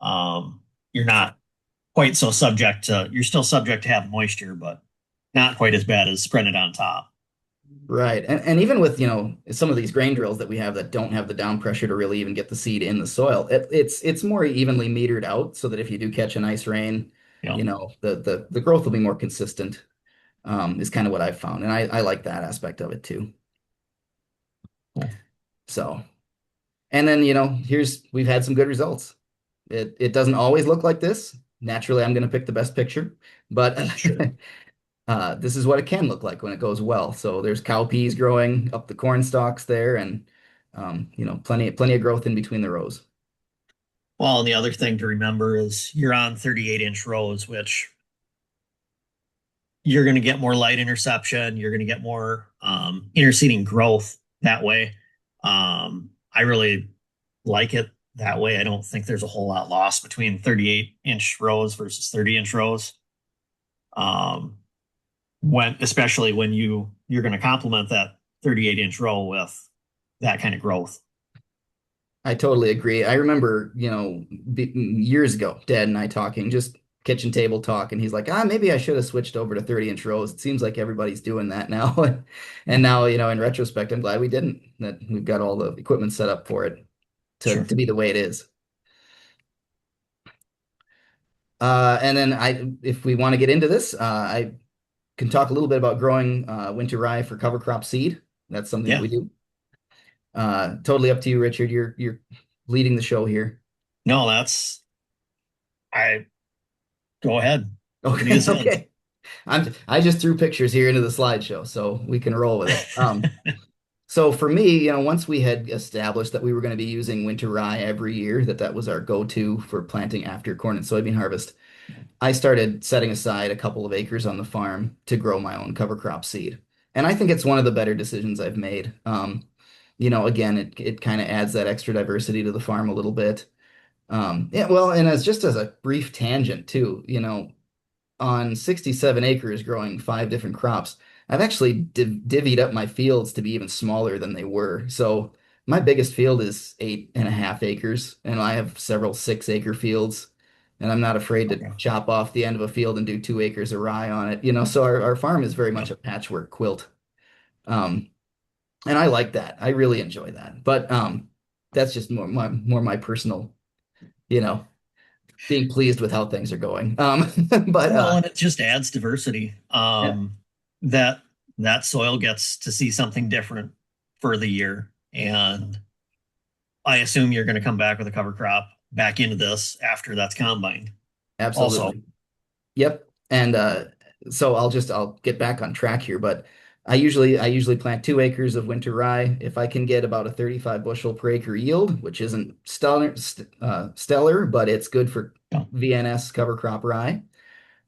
You're not quite so subject to, you're still subject to have moisture, but not quite as bad as spreading it on top. Right. And even with, some of these grain drills that we have that don't have the down pressure to really even get the seed in the soil, it's more evenly metered out so that if you do catch a nice rain, Yeah. the growth will be more consistent, is kind of what I've found. And I like that aspect of it too. Cool. So, and then, we've had some good results. It doesn't always look like this. Naturally, I'm going to pick the best picture, but Sure. this is what it can look like when it goes well. So there's cowpeas growing up the corn stalks there, and plenty of growth in between the rows. Well, and the other thing to remember is you're on 38-inch rows, which you're going to get more light interception. You're going to get more interseeding growth that way. I really like it that way. I don't think there's a whole lot lost between 38-inch rows versus 30-inch rows. Um, especially when you're going to complement that 38-inch row with that kind of growth. I totally agree. I remember, years ago, Dad and I talking, just kitchen table talk, and he's like, maybe I should have switched over to 30-inch rows. It seems like everybody's doing that now. And now, in retrospect, I'm glad we didn't, that we've got all the equipment set up for it to, Sure. to be the way it is. And then if we want to get into this, I can talk a little bit about growing winter rye for cover crop seed. That's something that Yeah. we do. Totally up to you, Richard. You're leading the show here. No, I go ahead. Lead Okay, us in. okay. I just threw pictures here into the slideshow, so we can roll with it. So for me, once we had established that we were going to be using winter rye every year, that was our go-to for planting after corn and soybean harvest, I started setting aside a couple of acres on the farm to grow my own cover crop seed. And I think it's one of the better decisions I've made. Again, it kind of adds that extra diversity to the farm a little bit. Yeah, well, and as just as a brief tangent too, on 67 acres growing five different crops, I've actually divvied up my fields to be even smaller than they were. So my biggest field is 8.5 acres, and I have several 6 acre fields. And I'm not afraid to Okay. chop off the end of a field and do 2 acres of rye on it. So our farm is very much Yep. a patchwork quilt. Um, and I like that. I really enjoy that. But that's just more my personal, you know, being pleased with how things are going. But Well, and it just adds diversity. yeah, That that soil gets to see something different for the year, and I assume you're going to come back with a cover crop back into this after that's combined. Also, absolutely. Yep. And so I'll get back on track here, but I usually plant 2 acres of winter rye. If I can get about a 35 bushel per acre yield, which isn't stellar, but it's good for yeah, VNS cover crop rye.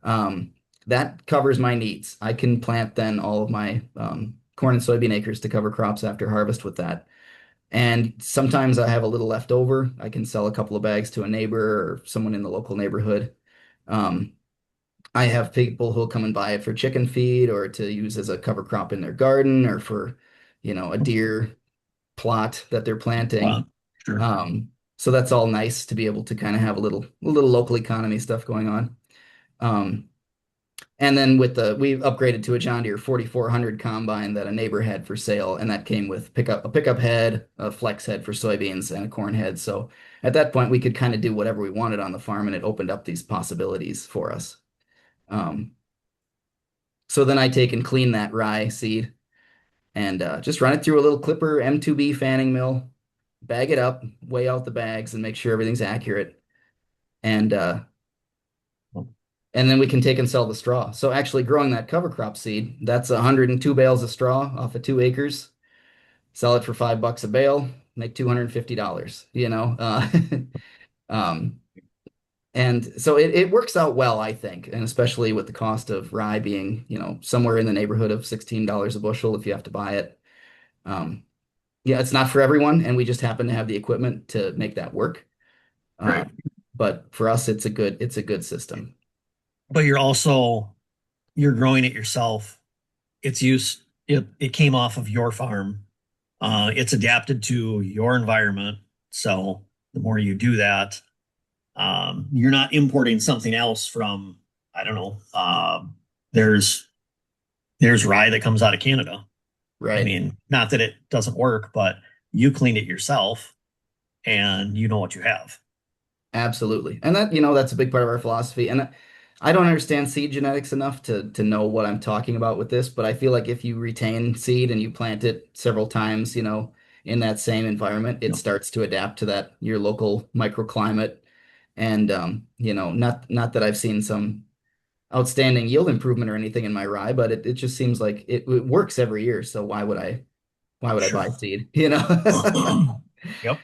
Um, that covers my needs. I can plant then all of my corn and soybean acres to cover crops after harvest with that. And sometimes I have a little left over. I can sell a couple of bags to a neighbor or someone in the local neighborhood. Um, I have people who'll come and buy it for chicken feed or to use as a cover crop in their garden or for, a deer plot that they're planting. well, sure. Um, so that's all nice to be able to kind of have a little local economy stuff going on. Um, and then we upgraded to a John Deere 4400 combine that a neighbor had for sale, and that came with a pickup head, a flex head for soybeans, and a corn head. So at that point, we could kind of do whatever we wanted on the farm, and it opened up these possibilities for us. Um, So then I take and clean that rye seed and just run it through a little clipper M2B fanning mill, bag it up, weigh out the bags, and make sure everything's accurate. And uh, and then we can take and sell the straw. So actually growing that cover crop seed, that's 102 bales of straw off of 2 acres. Sell it for $5 a bale, make $250. Um, and so it works out well, I think, and especially with the cost of rye being, somewhere in the neighborhood of $16 a bushel if you have to buy it. Um, yeah, it's not for everyone, and we just happen to have the equipment to make that work. Uh, Right. but for us, it's a good system. But you're growing it yourself. It came off of your farm. It's adapted to your environment. So the more you do that, you're not importing something else from, I don't know. There's there's rye that comes out of Canada. I Right. mean, not that it doesn't work, but you cleaned it yourself and you know what you have. Absolutely. And that's a big part of our philosophy. And I don't understand seed genetics enough to know what I'm talking about with this, but I feel like if you retain seed and you plant it several times, in that same environment, it Yep. starts to adapt to that your local microclimate. And not that I've seen some outstanding yield improvement or anything in my rye, but it just seems like it works every year. So why would I buy Sure. seed, Yep.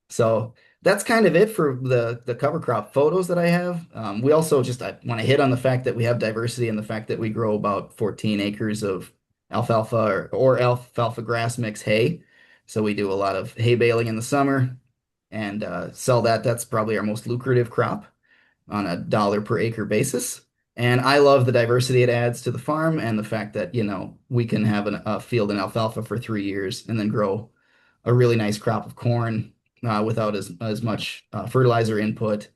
So that's kind of it for the cover crop photos that I have. We also just I want to hit on the fact that we have diversity and the fact that we grow about 14 acres of alfalfa or alfalfa grass mix hay. So we do a lot of hay baling in the summer and sell that. That's probably our most lucrative crop on a dollar per acre basis. And I love the diversity it adds to the farm and the fact that, we can have a field in alfalfa for 3 years and then grow a really nice crop of corn without as much fertilizer input.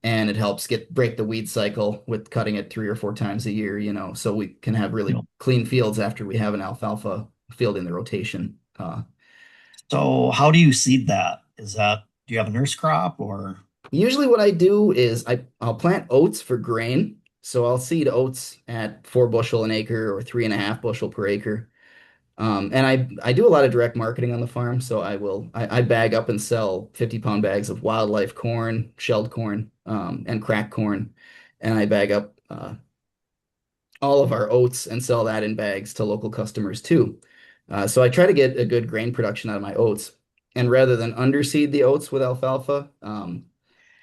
And it helps break the weed cycle with cutting it 3 or 4 times a year, so we can have really Yep. clean fields after we have an alfalfa field in the rotation. So how do you seed that? Do you have a nurse crop or? Usually what I do is I'll plant oats for grain. So I'll seed oats at 4 bushel an acre or 3.5 bushel per acre. And I do a lot of direct marketing on the farm. So I bag up and sell 50-pound bags of wildlife corn, shelled corn, and cracked corn. And I bag up all of our oats and sell that in bags to local customers too. So I try to get a good grain production out of my oats. And rather than underseed the oats with alfalfa,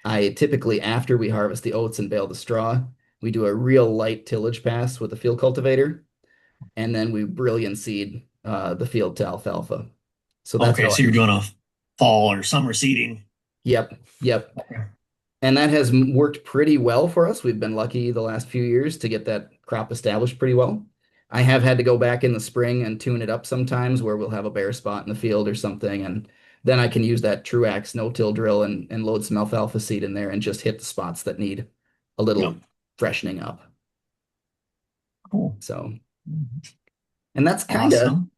I typically, after we harvest the oats and bale the straw, we do a real light tillage pass with the field cultivator, and then we brilliant seed the field to alfalfa. So that's Okay, how so you're doing a fall or summer seeding. yep, yep. Okay. And that has worked pretty well for us. We've been lucky the last few years to get that crop established pretty well. I have had to go back in the spring and tune it up sometimes where we'll have a bare spot in the field or something. And then I can use that Truax no-till drill and load some alfalfa seed in there and just hit the spots that need a Yep. little freshening up. Cool. So, and Awesome.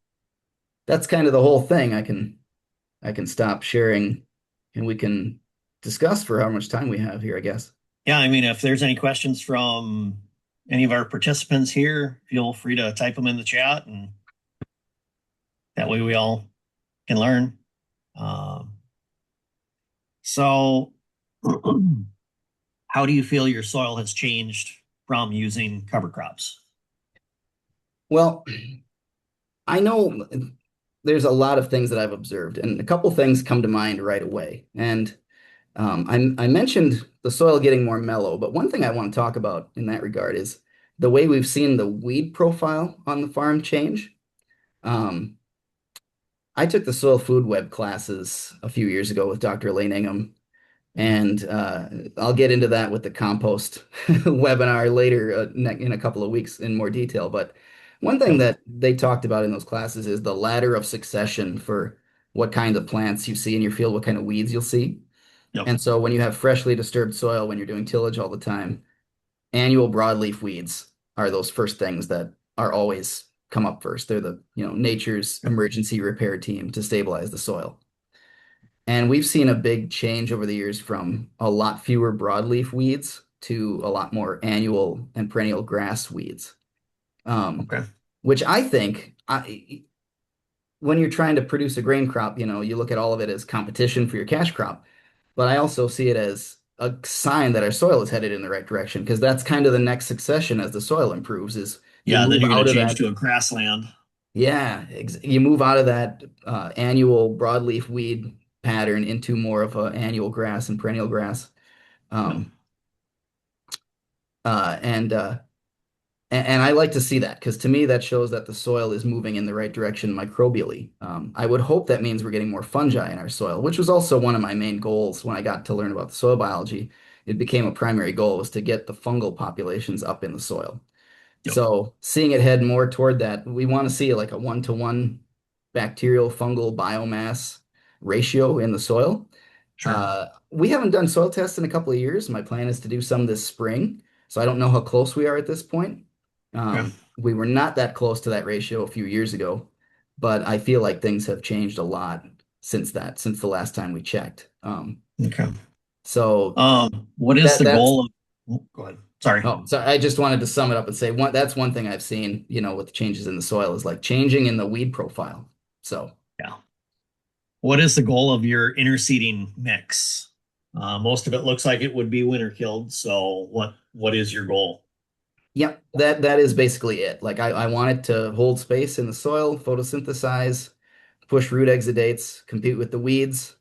that's kind of the whole thing. I can stop sharing and we can discuss for how much time we have here, I guess. Yeah, I mean, if there's any questions from any of our participants here, feel free to type them in the chat, and that way we all can learn. Um, so, how do you feel your soil has changed from using cover crops? Well, I know there's a lot of things that I've observed, and a couple things come to mind right away. And I mentioned the soil getting more mellow, but one thing I want to talk about in that regard is the way we've seen the weed profile on the farm change. Um, I took the soil food web classes a few years ago with Dr. Elaine Ingham, and I'll get into that with the compost webinar later in a couple of weeks in more detail. But one thing Yep. that they talked about in those classes is the ladder of succession for what kind of plants you see in your field, what kind of weeds you'll see. Yep. And so when you have freshly disturbed soil, when you're doing tillage all the time, annual broadleaf weeds are those first things that are always come up first. They're the, nature's Yep. emergency repair team to stabilize the soil. And we've seen a big change over the years from a lot fewer broadleaf weeds to a lot more annual and perennial grass weeds. Um, Okay. which I think when you're trying to produce a grain crop, you look at all of it as competition for your cash crop. But I also see it as a sign that our soil is headed in the right direction because that's kind of the next succession as the soil improves is you Yeah, then move you're going out to of change that. to a grassland. Yeah, you move out of that annual broadleaf weed pattern into more of a annual grass and perennial grass. Yep. Um, uh, and uh, and I like to see that because to me that shows that the soil is moving in the right direction microbially. I would hope that means we're getting more fungi in our soil, which was also one of my main goals when I got to learn about the soil biology. It became a primary goal was to get the fungal populations up in the soil. Yep. So seeing it head more toward that, we want to see like a 1-to-1 bacterial fungal biomass ratio in the soil. Sure. We haven't done soil tests in a couple of years. My plan is to do some this spring. So I don't know how close we are at this point. Okay. We were not that close to that ratio a few years ago, but I feel like things have changed a lot since the last time we checked. Okay. So What is that the that's goal of, oh, go ahead. Sorry. oh, so I just wanted to sum it up and say that's one thing I've seen, with the changes in the soil is like changing in the weed profile. So Yeah. What is the goal of your interseeding mix? Most of it looks like it would be winter killed. So what is your goal? yep, that is basically it. Like I want it to hold space in the soil, photosynthesize, push root exudates, compete with the weeds,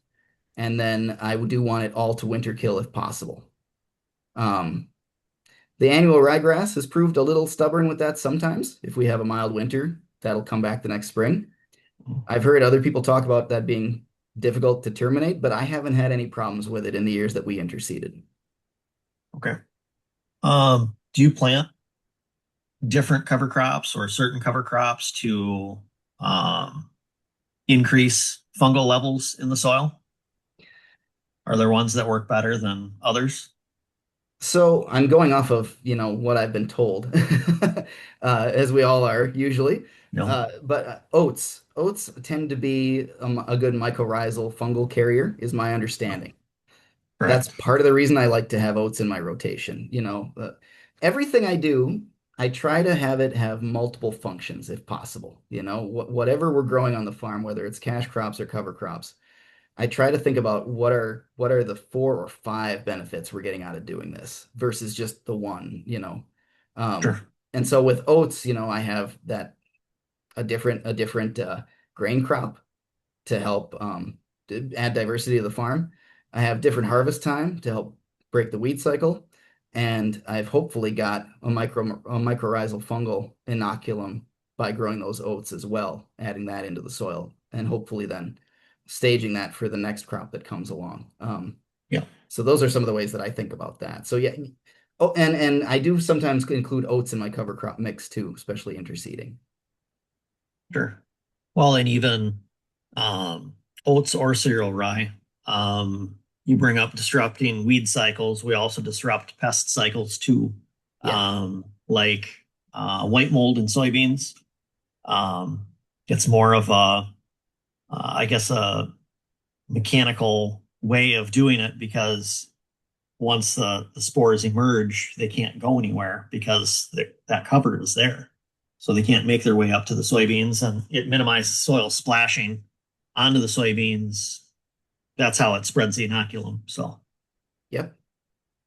and then I do want it all to winter kill if possible. Um, the annual ryegrass has proved a little stubborn with that sometimes. If we have a mild winter, that'll come back the next spring. I've heard other people talk about that being difficult to terminate, but I haven't had any problems with it in the years that we interseeded. Okay. Do you plant different cover crops or certain cover crops to um, increase fungal levels in the soil? Are there ones that work better than others? So I'm going off of, what I've been told, as we all are usually. No. But oats tend to be a good mycorrhizal fungal carrier, is my understanding. That's Correct. part of the reason I like to have oats in my rotation. Everything I do, I try to have it have multiple functions if possible. Whatever we're growing on the farm, whether it's cash crops or cover crops, I try to think about what are the 4 or 5 benefits we're getting out of doing this versus just the one. Um, Sure. and so with oats, I have that a different grain crop to help to add diversity to the farm. I have different harvest time to help break the weed cycle, and I've hopefully got a mycorrhizal fungal inoculum by growing those oats as well, adding that into the soil, and hopefully then staging that for the next crop that comes along. Yeah, So those are some of the ways that I think about that. So yeah. Oh, and I do sometimes include oats in my cover crop mix too, especially interseeding. sure. Well, and even um, oats or cereal rye. You bring up disrupting weed cycles. We also disrupt pest cycles too, Yeah. like white mold in soybeans. Um, it's more of I guess, a mechanical way of doing it because once the spores emerge, they can't go anywhere because that cover is there. So they can't make their way up to the soybeans and it minimizes soil splashing onto the soybeans. That's how it spreads the inoculum. So Yep.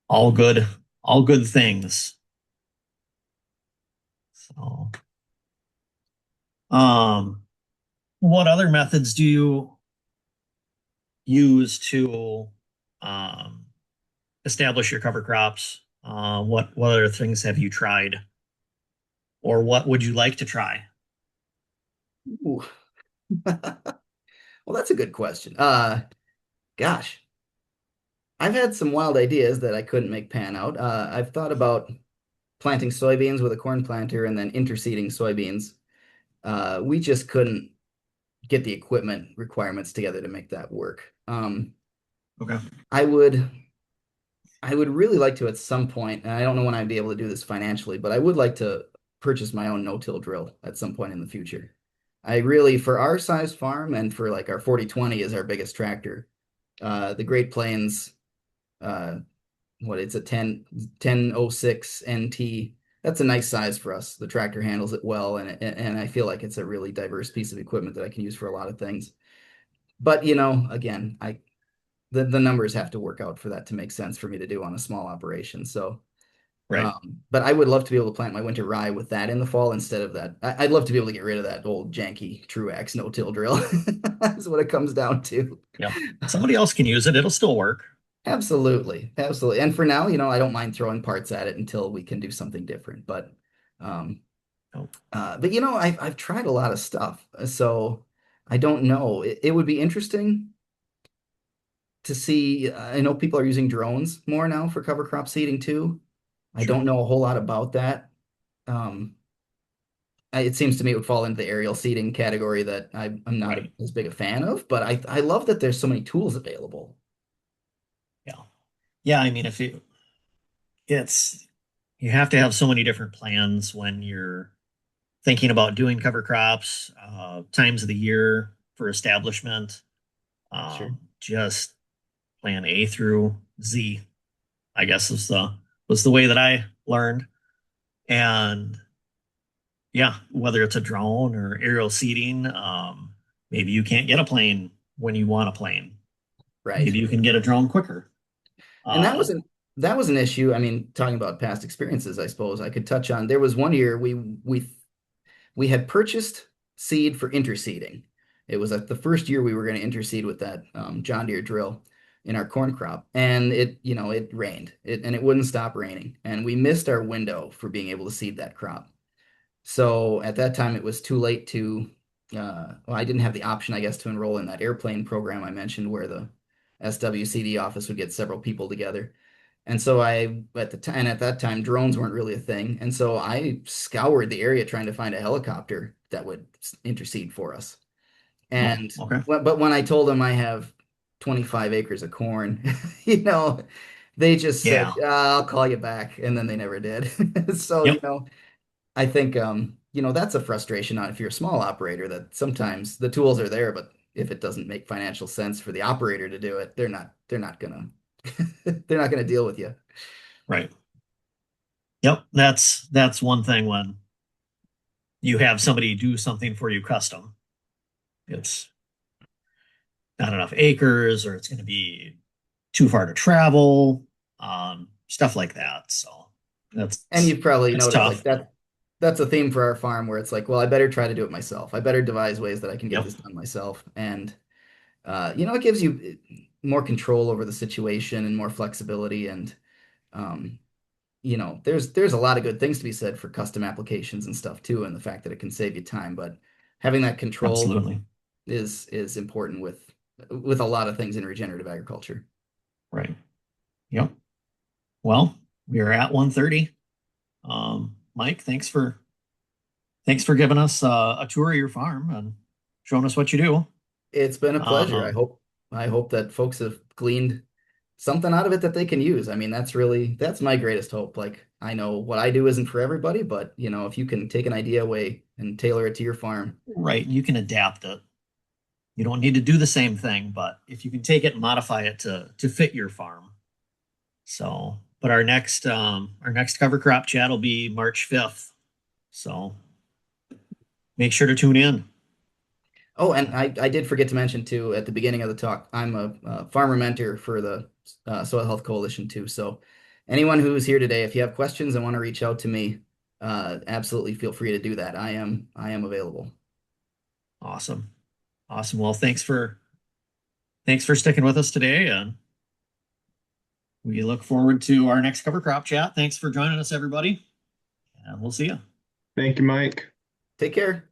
all good, all good things. So, um, what other methods do you use to um, establish your cover crops? What other things have you tried, or what would you like to try? Ooh. Well, that's a good question. Gosh, I've had some wild ideas that I couldn't make pan out. I've thought about planting soybeans with a corn planter and then interseeding soybeans. We just couldn't get the equipment requirements together to make that work. Okay. I would I would really like to at some point, and I don't know when I'd be able to do this financially, but I would like to purchase my own no-till drill at some point in the future. I really, for our size farm and for like our 4020 is our biggest tractor. The Great Plains, uh, it's a 1006 NT. That's a nice size for us. The tractor handles it well, and I feel like it's a really diverse piece of equipment that I can use for a lot of things. But again, the numbers have to work out for that to make sense for me to do on a small operation. So, Right. but I would love to be able to plant my winter rye with that in the fall instead of that. I'd love to be able to get rid of that old janky Truax no-till drill. That's what it comes down to. Yep. Somebody else can use it. It'll still work. Absolutely, absolutely. And for now, I don't mind throwing parts at it until we can do something different. Um, Oh, but I've tried a lot of stuff, so I don't know. It would be interesting to see. I know people are using drones more now for cover crop seeding too. I sure. don't know a whole lot about that. Um, it seems to me it would fall into the aerial seeding category that I'm not Right. as big a fan of, but I love that there's so many tools available. Yeah. Yeah. I mean, if it's, you have to have so many different plans when you're thinking about doing cover crops, times of the year for establishment. Sure. Just plan A through Z, I guess was the way that I learned. And yeah, whether it's a drone or aerial seeding, maybe you can't get a plane when you want a plane. Right. Maybe you can get a drone quicker. And that Uh, was an issue. I mean, talking about past experiences, I suppose I could touch on. There was one year we had purchased seed for interseeding. It was the first year we were going to interseed with that John Deere drill in our corn crop, and it rained, and it wouldn't stop raining, and we missed our window for being able to seed that crop. So at that time, it was too late to. Well, I didn't have the option, I guess, to enroll in that airplane program I mentioned, where the SWCD office would get several people together. And so at that time, drones weren't really a thing. And so I scoured the area trying to find a helicopter that would intercede for us. oh, And okay. but when I told them I have 25 acres of corn, you know, they just said, Yeah. I'll call you back. And then they never did. So, Yep. I think, that's a frustration on if you're a small operator that sometimes the tools are there, but if it doesn't make financial sense for the operator to do it, they're not gonna, they're not gonna deal with you. Right. Yep. That's one thing when you have somebody do something for you custom. It's not enough acres, or it's going to be too far to travel, stuff like that. So that's And you've probably it's noticed like tough. that's a theme for our farm where it's like, well, I better try to do it myself. I better devise ways that I can get Yep. this done myself. And it gives you. more control over the situation and more flexibility. And um, there's a lot of good things to be said for custom applications and stuff too, and the fact that it can save you time. But having that control Absolutely. is important with a lot of things in regenerative agriculture. Right. Yep. Well, we are at 1:30. Mike, thanks for giving us a tour of your farm and showing us what you do. It's been a pleasure. I Um, hope I hope that folks have gleaned something out of it that they can use. I mean, that's my greatest hope. Like I know what I do isn't for everybody, but if you can take an idea away and tailor it to your farm, right. You can adapt it. You don't need to do the same thing, but if you can take it and modify it to fit your farm. So, but our next cover crop chat will be March 5th. So make sure to tune in. oh, and I did forget to mention too at the beginning of the talk, I'm a farmer mentor for the Soil Health Coalition too. So anyone who's here today, if you have questions and want to reach out to me, absolutely feel free to do that. I am available. Awesome. Awesome. Well, thanks for sticking with us today, and we look forward to our next cover crop chat. Thanks for joining us, everybody, and we'll see you. Thank you, Mike. Take care.